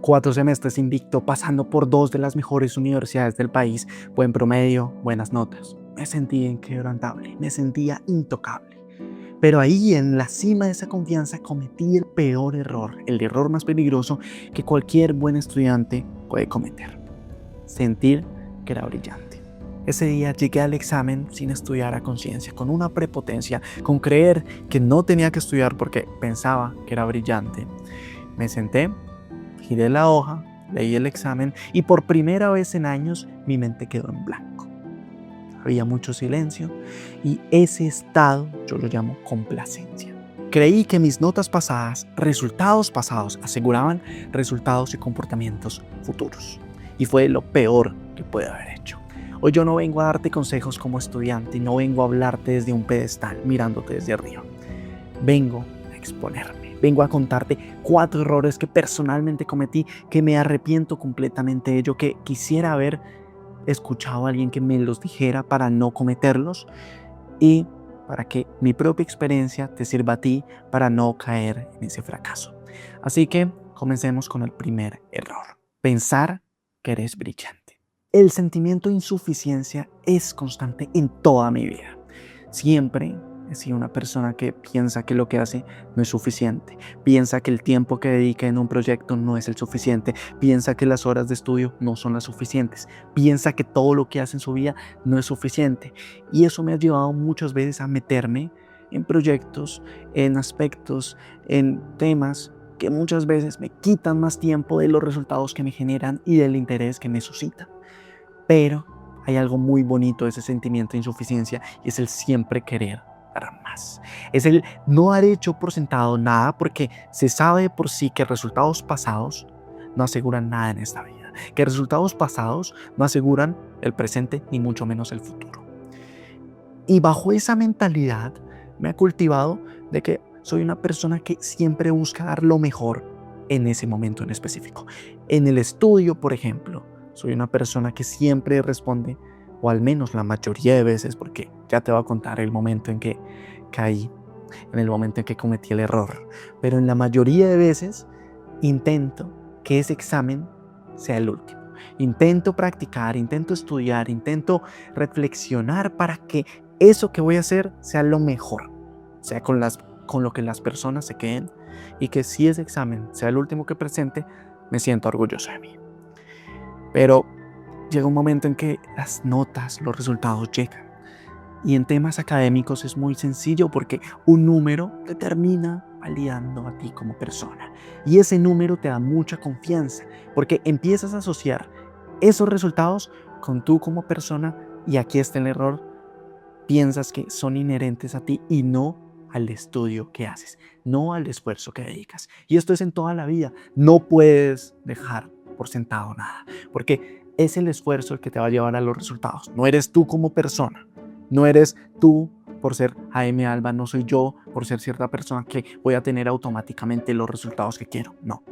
4 semestres invicto, pasando por 2 de las mejores universidades del país, buen promedio, buenas notas. Me sentía inquebrantable, me sentía intocable. Pero ahí, en la cima de esa confianza, cometí el peor error, el error más peligroso que cualquier buen estudiante puede cometer: sentir que era brillante. Ese día llegué al examen sin estudiar a conciencia, con una prepotencia, con creer que no tenía que estudiar porque pensaba que era brillante. Me senté, giré la hoja, leí el examen y por primera vez en años mi mente quedó en blanco. Había mucho silencio y ese estado yo lo llamo complacencia. Creí que mis notas pasadas, resultados pasados, aseguraban resultados y comportamientos futuros. Y fue lo peor que pude haber hecho. Hoy yo no vengo a darte consejos como estudiante, no vengo a hablarte desde un pedestal, mirándote desde arriba. Vengo a exponerme, vengo a contarte 4 errores que personalmente cometí, que me arrepiento completamente de ello, que quisiera haber escuchado a alguien que me los dijera para no cometerlos y para que mi propia experiencia te sirva a ti para no caer en ese fracaso. Así que comencemos con el primer error: pensar que eres brillante. El sentimiento de insuficiencia es constante en toda mi vida. Siempre he sido una persona que piensa que lo que hace no es suficiente, piensa que el tiempo que dedica en un proyecto no es el suficiente, piensa que las horas de estudio no son las suficientes, piensa que todo lo que hace en su vida no es suficiente. Y eso me ha llevado muchas veces a meterme en proyectos, en aspectos, en temas que muchas veces me quitan más tiempo de los resultados que me generan y del interés que me suscitan. Pero hay algo muy bonito de ese sentimiento de insuficiencia y es el siempre querer dar más. Es el no dar hecho por sentado nada, porque se sabe por sí que resultados pasados no aseguran nada en esta vida, que resultados pasados no aseguran el presente ni mucho menos el futuro. Y bajo esa mentalidad me ha cultivado de que soy una persona que siempre busca dar lo mejor en ese momento en específico. En el estudio, por ejemplo, soy una persona que siempre responde, o al menos la mayoría de veces, porque ya te voy a contar el momento en que caí, en el momento en que cometí el error. Pero en la mayoría de veces intento que ese examen sea el último. Intento practicar, intento estudiar, intento reflexionar para que eso que voy a hacer sea lo mejor, sea con lo que las personas se queden, y que si ese examen sea el último que presente, me siento orgulloso de mí. Pero llega un momento en que las notas, los resultados llegan. Y en temas académicos es muy sencillo porque un número te termina validando a ti como persona. Y ese número te da mucha confianza porque empiezas a asociar esos resultados con tú como persona, y aquí está el error: piensas que son inherentes a ti y no al estudio que haces, no al esfuerzo que dedicas. Y esto es en toda la vida. No puedes dejar por sentado nada, porque es el esfuerzo el que te va a llevar a los resultados. No eres tú como persona, no eres tú por ser Jaime Alba, no soy yo por ser cierta persona que voy a tener automáticamente los resultados que quiero. No,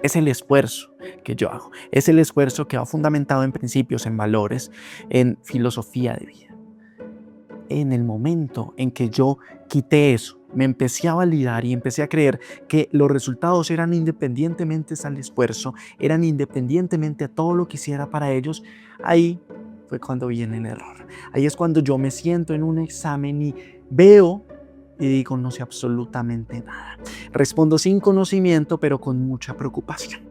es el esfuerzo que yo hago, es el esfuerzo que va fundamentado en principios, en valores, en filosofía de vida. En el momento en que yo quité eso, me empecé a validar y empecé a creer que los resultados eran independientemente al esfuerzo, eran independientemente a todo lo que hiciera para ellos, ahí fue cuando viene el error. Ahí es cuando yo me siento en un examen y veo y digo, no sé absolutamente nada. Respondo sin conocimiento, pero con mucha preocupación.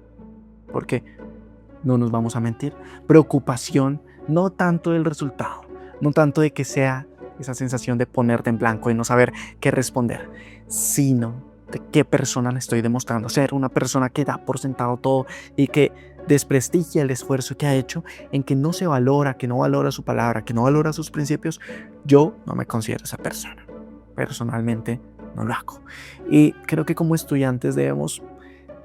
Porque no nos vamos a mentir, preocupación no tanto del resultado, no tanto de que sea esa sensación de ponerte en blanco y no saber qué responder, sino de qué persona le estoy demostrando ser: una persona que da por sentado todo y que desprestigia el esfuerzo que ha hecho, en que no se valora, que no valora su palabra, que no valora sus principios. Yo no me considero esa persona. Personalmente no lo hago. Y creo que como estudiantes debemos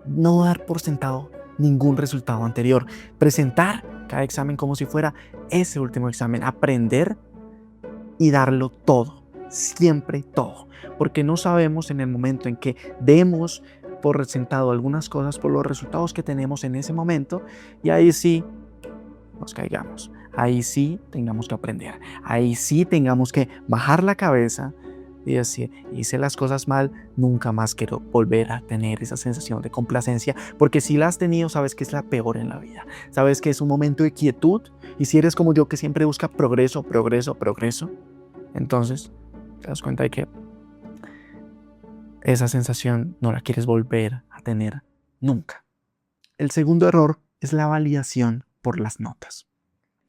no dar por sentado ningún resultado anterior. Presentar cada examen como si fuera ese último examen. Aprender y darlo todo, siempre todo, porque no sabemos en el momento en que demos por sentado algunas cosas por los resultados que tenemos en ese momento, y ahí sí nos caigamos, ahí sí tengamos que aprender, ahí sí tengamos que bajar la cabeza y decir, hice las cosas mal, nunca más quiero volver a tener esa sensación de complacencia, porque si la has tenido, sabes que es la peor en la vida, sabes que es un momento de quietud, y si eres como yo que siempre busca progreso, progreso, progreso, entonces te das cuenta de que esa sensación no la quieres volver a tener nunca. El segundo error es la validación por las notas.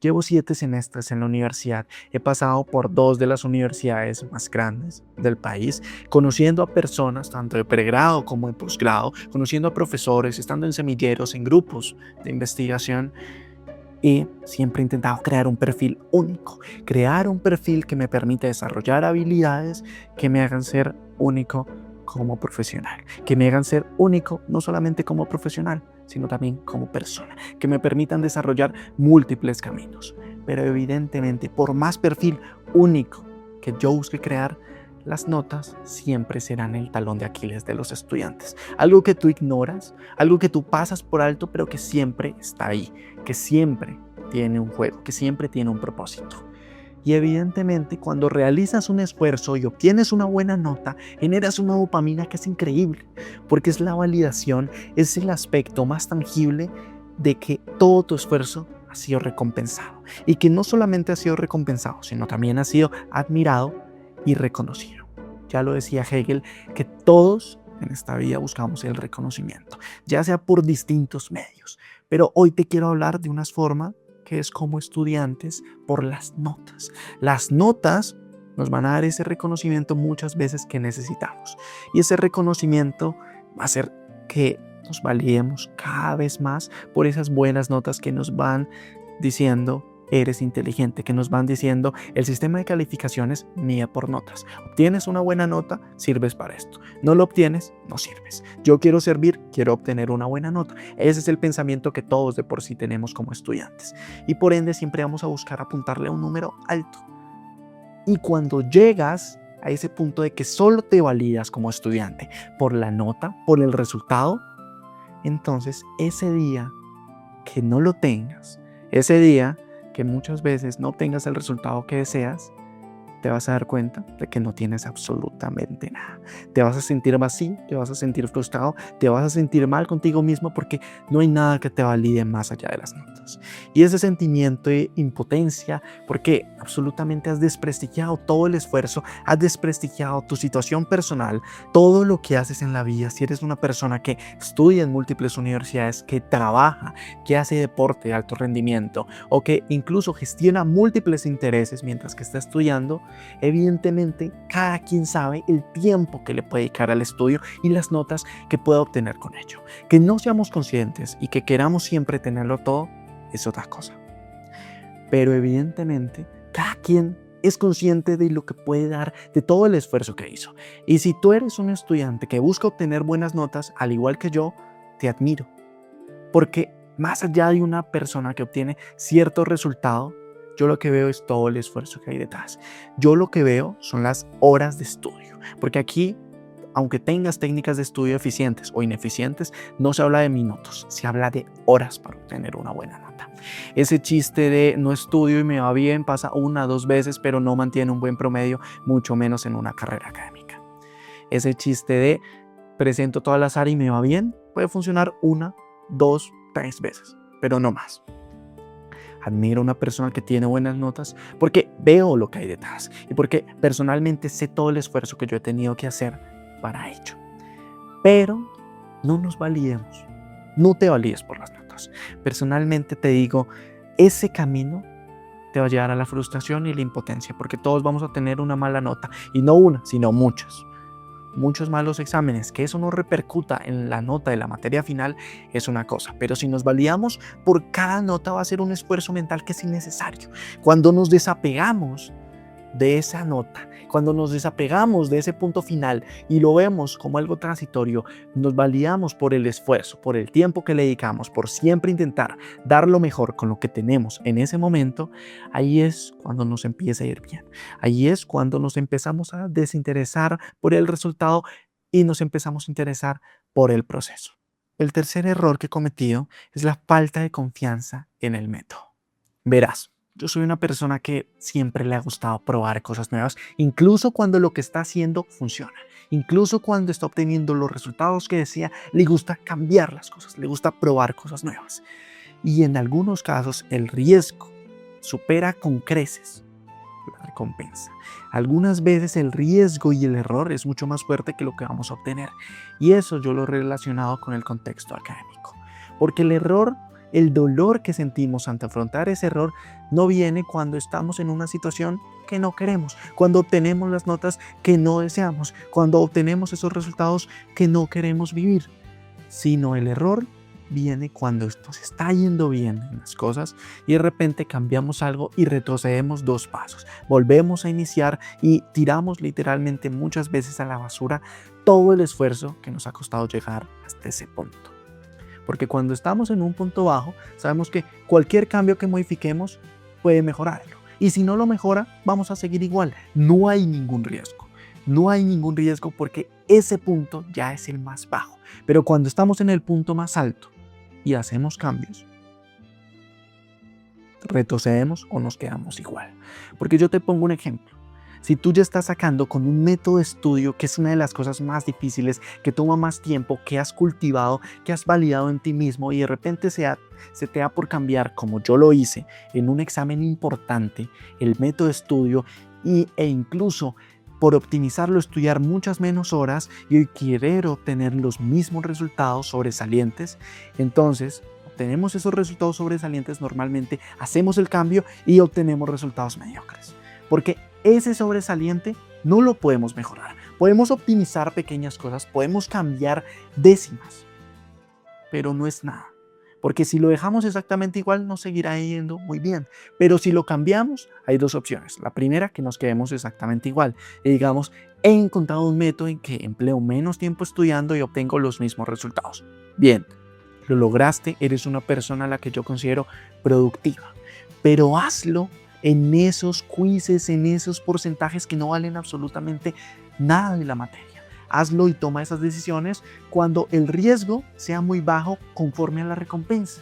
Llevo 7 semestres en la universidad, he pasado por 2 de las universidades más grandes del país, conociendo a personas tanto de pregrado como de posgrado, conociendo a profesores, estando en semilleros, en grupos de investigación, y siempre he intentado crear un perfil único, crear un perfil que me permita desarrollar habilidades que me hagan ser único como profesional, que me hagan ser único no solamente como profesional, sino también como persona, que me permitan desarrollar múltiples caminos. Pero evidentemente, por más perfil único que yo busque crear, las notas siempre serán el talón de Aquiles de los estudiantes. Algo que tú ignoras, algo que tú pasas por alto, pero que siempre está ahí, que siempre tiene un juego, que siempre tiene un propósito. Y evidentemente, cuando realizas un esfuerzo y obtienes una buena nota, generas una dopamina que es increíble, porque es la validación, es el aspecto más tangible de que todo tu esfuerzo ha sido recompensado. Y que no solamente ha sido recompensado, sino también ha sido admirado y reconocido. Ya lo decía Hegel, que todos en esta vida buscamos el reconocimiento, ya sea por distintos medios. Pero hoy te quiero hablar de una forma que es como estudiantes por las notas. Las notas nos van a dar ese reconocimiento muchas veces que necesitamos. Y ese reconocimiento va a hacer que nos validemos cada vez más por esas buenas notas que nos van diciendo eres inteligente, que nos van diciendo el sistema de calificaciones mide por notas. Obtienes una buena nota, sirves para esto. No lo obtienes, no sirves. Yo quiero servir, quiero obtener una buena nota. Ese es el pensamiento que todos de por sí tenemos como estudiantes. Y por ende siempre vamos a buscar apuntarle a un número alto. Y cuando llegas a ese punto de que solo te validas como estudiante por la nota, por el resultado, entonces ese día que no lo tengas, ese día que muchas veces no obtengas el resultado que deseas, te vas a dar cuenta de que no tienes absolutamente nada. Te vas a sentir vacío, te vas a sentir frustrado, te vas a sentir mal contigo mismo porque no hay nada que te valide más allá de las notas. Y ese sentimiento de impotencia, porque absolutamente has desprestigiado todo el esfuerzo, has desprestigiado tu situación personal, todo lo que haces en la vida. Si eres una persona que estudia en múltiples universidades, que trabaja, que hace deporte de alto rendimiento o que incluso gestiona múltiples intereses mientras que está estudiando, evidentemente cada quien sabe el tiempo que le puede dedicar al estudio y las notas que puede obtener con ello. Que no seamos conscientes y que queramos siempre tenerlo todo es otra cosa. Pero evidentemente cada quien es consciente de lo que puede dar, de todo el esfuerzo que hizo. Y si tú eres un estudiante que busca obtener buenas notas, al igual que yo, te admiro. Porque más allá de una persona que obtiene cierto resultado, yo lo que veo es todo el esfuerzo que hay detrás. Yo lo que veo son las horas de estudio. Porque aquí, aunque tengas técnicas de estudio eficientes o ineficientes, no se habla de minutos, se habla de horas para obtener una buena nota. Ese chiste de no estudio y me va bien pasa 1 o 2 veces, pero no mantiene un buen promedio, mucho menos en una carrera académica. Ese chiste de presento todas las áreas y me va bien puede funcionar 1, 2, 3 veces, pero no más. Admiro a una persona que tiene buenas notas porque veo lo que hay detrás y porque personalmente sé todo el esfuerzo que yo he tenido que hacer para ello. Pero no nos validemos, no te valides por las notas. Personalmente te digo, ese camino te va a llevar a la frustración y la impotencia, porque todos vamos a tener una mala nota, y no una, sino muchos malos exámenes. Que eso no repercuta en la nota de la materia final es una cosa, pero si nos validamos por cada nota va a ser un esfuerzo mental que es innecesario. Cuando nos desapegamos de esa nota, cuando nos desapegamos de ese punto final y lo vemos como algo transitorio, nos validamos por el esfuerzo, por el tiempo que le dedicamos, por siempre intentar dar lo mejor con lo que tenemos en ese momento, ahí es cuando nos empieza a ir bien. Ahí es cuando nos empezamos a desinteresar por el resultado y nos empezamos a interesar por el proceso. El tercer error que he cometido es la falta de confianza en el método. Verás, Yo soy una persona que siempre le ha gustado probar cosas nuevas, incluso cuando lo que está haciendo funciona. Incluso cuando está obteniendo los resultados que desea, le gusta cambiar las cosas, le gusta probar cosas nuevas. Y en algunos casos el riesgo supera con creces la recompensa. Algunas veces el riesgo y el error es mucho más fuerte que lo que vamos a obtener. Y eso yo lo he relacionado con el contexto académico. Porque el error, el dolor que sentimos ante afrontar ese error no viene cuando estamos en una situación que no queremos, cuando obtenemos las notas que no deseamos, cuando obtenemos esos resultados que no queremos vivir, sino el error viene cuando nos está yendo bien en las cosas y de repente cambiamos algo y retrocedemos 2 pasos. Volvemos a iniciar y tiramos literalmente muchas veces a la basura todo el esfuerzo que nos ha costado llegar hasta ese punto. Porque cuando estamos en un punto bajo, sabemos que cualquier cambio que modifiquemos puede mejorarlo. Y si no lo mejora, vamos a seguir igual. No hay ningún riesgo. No hay ningún riesgo porque ese punto ya es el más bajo. Pero cuando estamos en el punto más alto y hacemos cambios, retrocedemos o nos quedamos igual. Porque yo te pongo un ejemplo. Si tú ya estás sacando con un método de estudio, que es una de las cosas más difíciles, que toma más tiempo, que has cultivado, que has validado en ti mismo y de repente se te da por cambiar, como yo lo hice, en un examen importante, el método de estudio e incluso por optimizarlo, estudiar muchas menos horas y querer obtener los mismos resultados sobresalientes, entonces obtenemos esos resultados sobresalientes normalmente, hacemos el cambio y obtenemos resultados mediocres. Porque ese sobresaliente no lo podemos mejorar. Podemos optimizar pequeñas cosas, podemos cambiar décimas, pero no es nada. Porque si lo dejamos exactamente igual, nos seguirá yendo muy bien. Pero si lo cambiamos, hay 2 opciones. La primera, que nos quedemos exactamente igual. Y digamos, he encontrado un método en que empleo menos tiempo estudiando y obtengo los mismos resultados. Bien, lo lograste, eres una persona a la que yo considero productiva. Pero hazlo en esos quizzes, en esos porcentajes que no valen absolutamente nada de la materia. Hazlo y toma esas decisiones cuando el riesgo sea muy bajo conforme a la recompensa.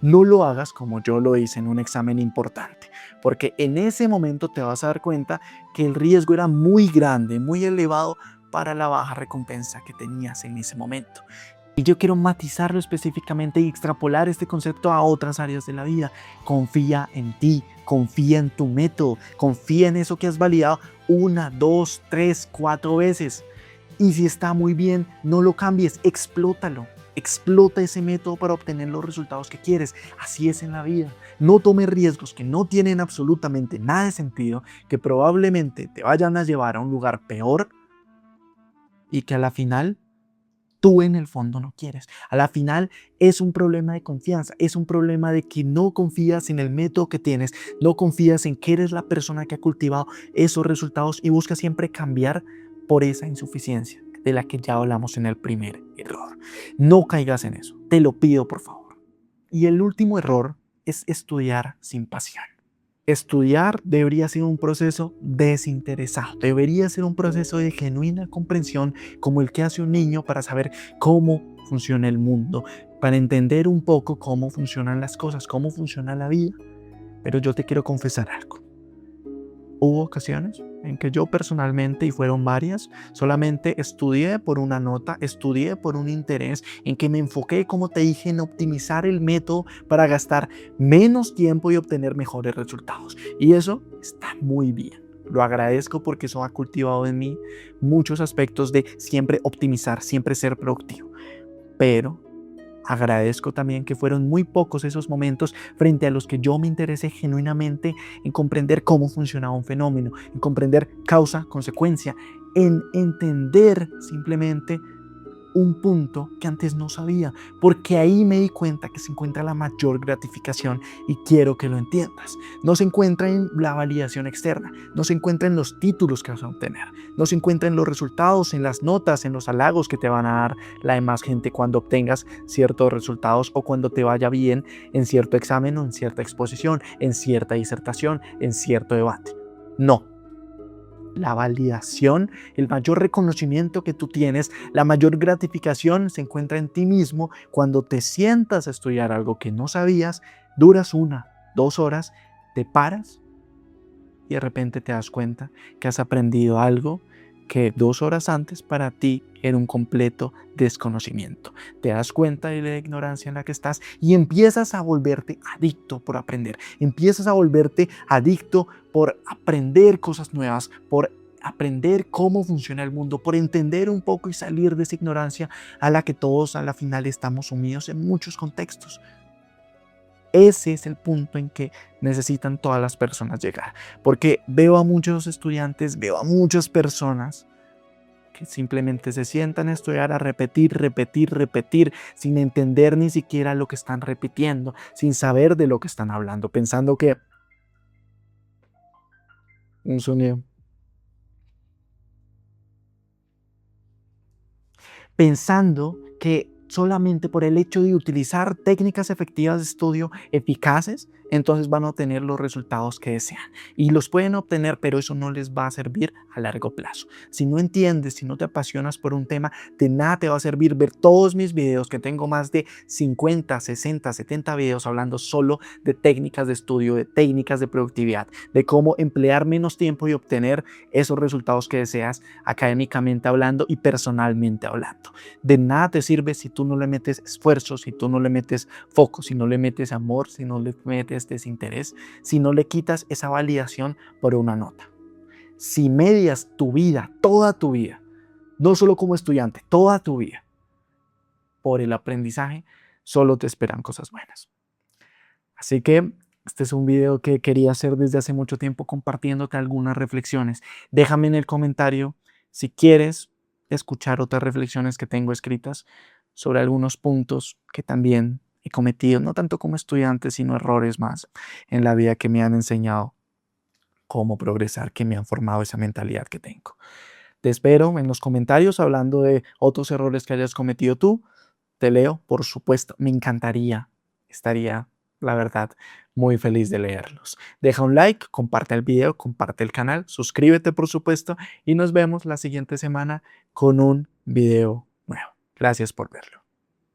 No lo hagas como yo lo hice en un examen importante, porque en ese momento te vas a dar cuenta que el riesgo era muy grande, muy elevado para la baja recompensa que tenías en ese momento. Y yo quiero matizarlo específicamente y extrapolar este concepto a otras áreas de la vida. Confía en ti, confía en tu método, confía en eso que has validado 1, 2, 3, 4 veces. Y si está muy bien, no lo cambies, explótalo. Explota ese método para obtener los resultados que quieres. Así es en la vida. No tomes riesgos que no tienen absolutamente nada de sentido, que probablemente te vayan a llevar a un lugar peor y que a la final tú en el fondo no quieres. A la final es un problema de confianza, es un problema de que no confías en el método que tienes, no confías en que eres la persona que ha cultivado esos resultados y buscas siempre cambiar por esa insuficiencia de la que ya hablamos en el primer error. No caigas en eso, te lo pido por favor. Y el último error es estudiar sin pasión. Estudiar debería ser un proceso desinteresado, debería ser un proceso de genuina comprensión como el que hace un niño para saber cómo funciona el mundo, para entender un poco cómo funcionan las cosas, cómo funciona la vida. Pero yo te quiero confesar algo. Hubo ocasiones en que yo personalmente, y fueron varias, solamente estudié por una nota, estudié por un interés, en que me enfoqué, como te dije, en optimizar el método para gastar menos tiempo y obtener mejores resultados. Y eso está muy bien. Lo agradezco porque eso ha cultivado en mí muchos aspectos de siempre optimizar, siempre ser productivo. Pero agradezco también que fueron muy pocos esos momentos frente a los que yo me interesé genuinamente en comprender cómo funcionaba un fenómeno, en comprender causa, consecuencia, en entender simplemente un punto que antes no sabía, porque ahí me di cuenta que se encuentra la mayor gratificación y quiero que lo entiendas. No se encuentra en la validación externa, no se encuentra en los títulos que vas a obtener, no se encuentra en los resultados, en las notas, en los halagos que te van a dar la demás gente cuando obtengas ciertos resultados o cuando te vaya bien en cierto examen o en cierta exposición, en cierta disertación, en cierto debate. No. La validación, el mayor reconocimiento que tú tienes, la mayor gratificación se encuentra en ti mismo cuando te sientas a estudiar algo que no sabías, duras 1, 2 horas, te paras y de repente te das cuenta que has aprendido algo que 2 horas antes para ti era un completo desconocimiento. Te das cuenta de la ignorancia en la que estás y empiezas a volverte adicto por aprender. Empiezas a volverte adicto por aprender cosas nuevas, por aprender cómo funciona el mundo, por entender un poco y salir de esa ignorancia a la que todos a la final estamos sumidos en muchos contextos. Ese es el punto en que necesitan todas las personas llegar, porque veo a muchos estudiantes, veo a muchas personas que simplemente se sientan a estudiar, a repetir, repetir, repetir, sin entender ni siquiera lo que están repitiendo, sin saber de lo que están hablando, pensando que un sonido, pensando que solamente por el hecho de utilizar técnicas efectivas de estudio eficaces, entonces van a obtener los resultados que desean. Y los pueden obtener, pero eso no les va a servir a largo plazo. Si no entiendes, si no te apasionas por un tema, de nada te va a servir ver todos mis videos, que tengo más de 50, 60, 70 videos hablando solo de técnicas de estudio, de técnicas de productividad, de cómo emplear menos tiempo y obtener esos resultados que deseas académicamente hablando y personalmente hablando. De nada te sirve si tú no le metes esfuerzo, si tú no le metes foco, si no le metes amor, si no le metes desinterés, si no le quitas esa validación por una nota. Si medias tu vida, toda tu vida, no solo como estudiante, toda tu vida, por el aprendizaje, solo te esperan cosas buenas. Así que este es un video que quería hacer desde hace mucho tiempo, compartiéndote algunas reflexiones. Déjame en el comentario si quieres escuchar otras reflexiones que tengo escritas sobre algunos puntos que también he cometido, no tanto como estudiante, sino errores más en la vida que me han enseñado cómo progresar, que me han formado esa mentalidad que tengo. Te espero en los comentarios hablando de otros errores que hayas cometido tú. Te leo, por supuesto, me encantaría, estaría, la verdad, muy feliz de leerlos. Deja un like, comparte el video, comparte el canal, suscríbete, por supuesto, y nos vemos la siguiente semana con un video nuevo. Gracias por verlo.